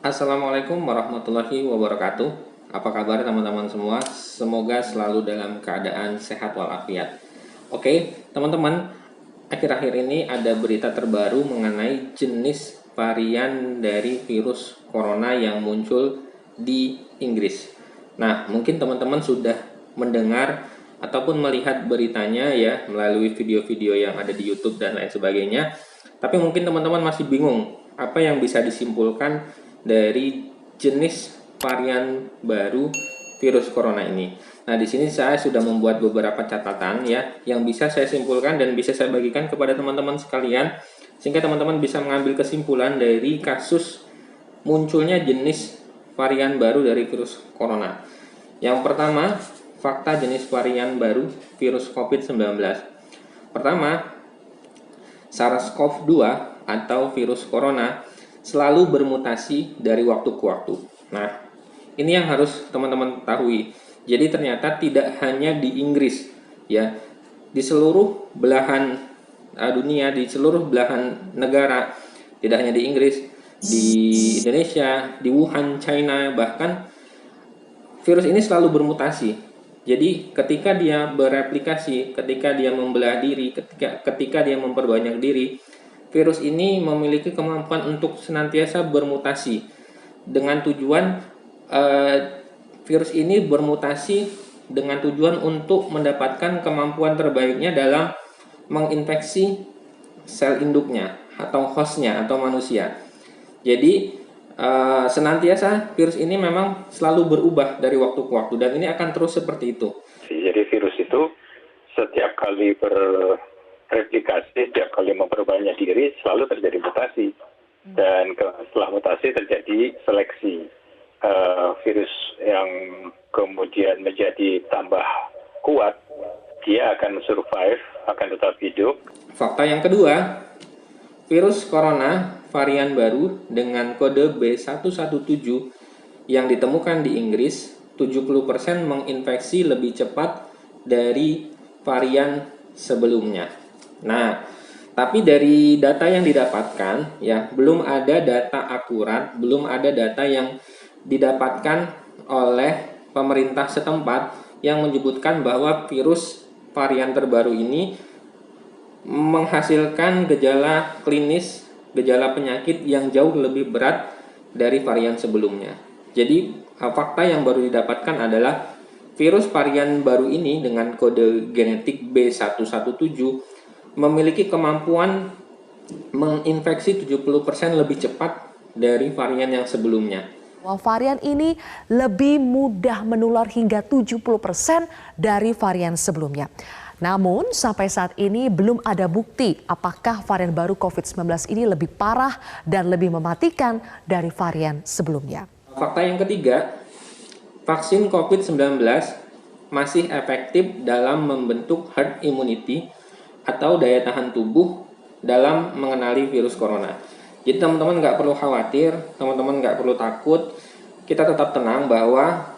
Assalamualaikum warahmatullahi wabarakatuh. Apa kabar teman-teman semua? Semoga selalu dalam keadaan sehat walafiat. Oke, teman-teman, akhir-akhir ini ada berita terbaru mengenai jenis varian dari virus corona yang muncul di Inggris. Nah, mungkin teman-teman sudah mendengar ataupun melihat beritanya ya melalui video-video yang ada di YouTube dan lain sebagainya. Tapi mungkin teman-teman masih bingung apa yang bisa disimpulkan dari jenis varian baru virus corona ini. Nah, di sini saya sudah membuat beberapa catatan ya yang bisa saya simpulkan dan bisa saya bagikan kepada teman-teman sekalian sehingga teman-teman bisa mengambil kesimpulan dari kasus munculnya jenis varian baru dari virus corona. Yang pertama, fakta jenis varian baru virus COVID-19. Pertama, SARS-CoV-2 atau virus corona selalu bermutasi dari waktu ke waktu. Nah, ini yang harus teman-teman ketahui. Jadi ternyata tidak hanya di Inggris, ya, di seluruh belahan dunia, di seluruh belahan negara, tidak hanya di Inggris, di Indonesia, di Wuhan, China, bahkan virus ini selalu bermutasi. Jadi ketika dia bereplikasi, ketika dia membelah diri, ketika dia memperbanyak diri, virus ini memiliki kemampuan untuk senantiasa bermutasi dengan tujuan virus ini bermutasi dengan tujuan untuk mendapatkan kemampuan terbaiknya dalam menginfeksi sel induknya atau hostnya atau manusia. Jadi senantiasa virus ini memang selalu berubah dari waktu ke waktu dan ini akan terus seperti itu. Jadi virus itu setiap kali bereplikasi, setiap kali memperbanyak diri selalu terjadi mutasi dan setelah mutasi terjadi seleksi. Virus yang kemudian menjadi tambah kuat, dia akan survive, akan tetap hidup. Fakta yang kedua, virus corona varian baru dengan kode B117 yang ditemukan di Inggris 70% menginfeksi lebih cepat dari varian sebelumnya. Nah, tapi dari data yang didapatkan ya belum ada data akurat, belum ada data yang didapatkan oleh pemerintah setempat yang menyebutkan bahwa virus varian terbaru ini menghasilkan gejala klinis, gejala penyakit yang jauh lebih berat dari varian sebelumnya. Jadi fakta yang baru didapatkan adalah virus varian baru ini dengan kode genetik B117 memiliki kemampuan menginfeksi 70% lebih cepat dari varian yang sebelumnya. Varian ini lebih mudah menular hingga 70% dari varian sebelumnya. Namun sampai saat ini belum ada bukti apakah varian baru COVID-19 ini lebih parah dan lebih mematikan dari varian sebelumnya. Fakta yang ketiga, vaksin COVID-19 masih efektif dalam membentuk herd immunity atau daya tahan tubuh dalam mengenali virus corona. Jadi teman-teman nggak perlu khawatir, teman-teman nggak perlu takut, kita tetap tenang bahwa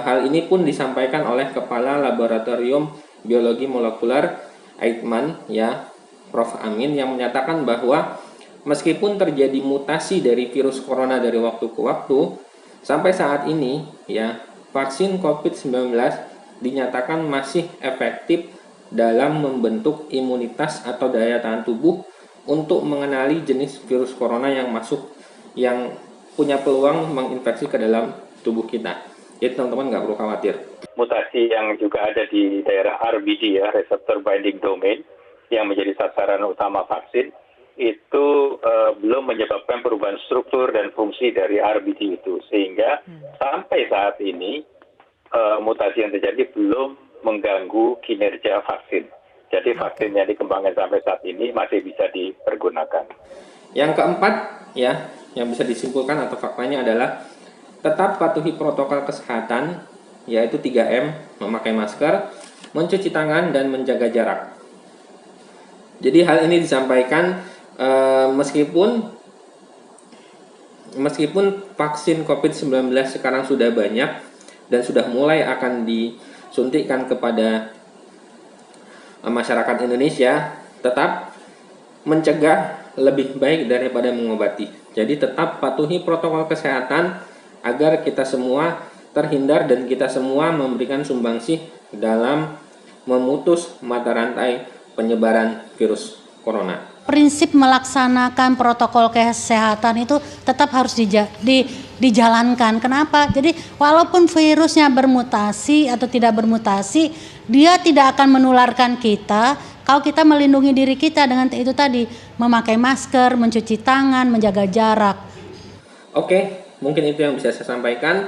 hal ini pun disampaikan oleh Kepala Laboratorium Biologi Molekuler Eijkman, ya, Prof. Amin, yang menyatakan bahwa meskipun terjadi mutasi dari virus corona dari waktu ke waktu, sampai saat ini, ya, vaksin COVID-19 dinyatakan masih efektif dalam membentuk imunitas atau daya tahan tubuh untuk mengenali jenis virus corona yang masuk, yang punya peluang menginfeksi ke dalam tubuh kita. Jadi teman-teman nggak perlu khawatir. Mutasi yang juga ada di daerah RBD, ya, Receptor Binding Domain, yang menjadi sasaran utama vaksin, itu belum menyebabkan perubahan struktur dan fungsi dari RBD itu. Sehingga sampai saat ini mutasi yang terjadi belum mengganggu kinerja vaksin. Jadi vaksin yang dikembangkan sampai saat ini masih bisa dipergunakan. Yang keempat, ya, yang bisa disimpulkan atau faktanya adalah tetap patuhi protokol kesehatan, yaitu 3M, memakai masker, mencuci tangan, dan menjaga jarak. Jadi hal ini disampaikan meskipun vaksin COVID-19 sekarang sudah banyak dan sudah mulai akan disuntikkan kepada masyarakat Indonesia, tetap mencegah lebih baik daripada mengobati. Jadi tetap patuhi protokol kesehatan agar kita semua terhindar dan kita semua memberikan sumbangsih dalam memutus mata rantai penyebaran virus corona. Prinsip melaksanakan protokol kesehatan itu tetap harus dijalankan. Kenapa? Jadi walaupun virusnya bermutasi atau tidak bermutasi, dia tidak akan menularkan kita kalau kita melindungi diri kita dengan itu tadi, memakai masker, mencuci tangan, menjaga jarak. Oke, mungkin itu yang bisa saya sampaikan.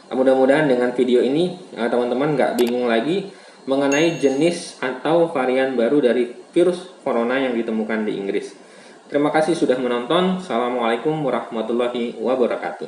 Mudah-mudahan dengan video ini teman-teman nggak bingung lagi mengenai jenis atau varian baru dari virus corona yang ditemukan di Inggris. Terima kasih sudah menonton. Assalamualaikum warahmatullahi wabarakatuh.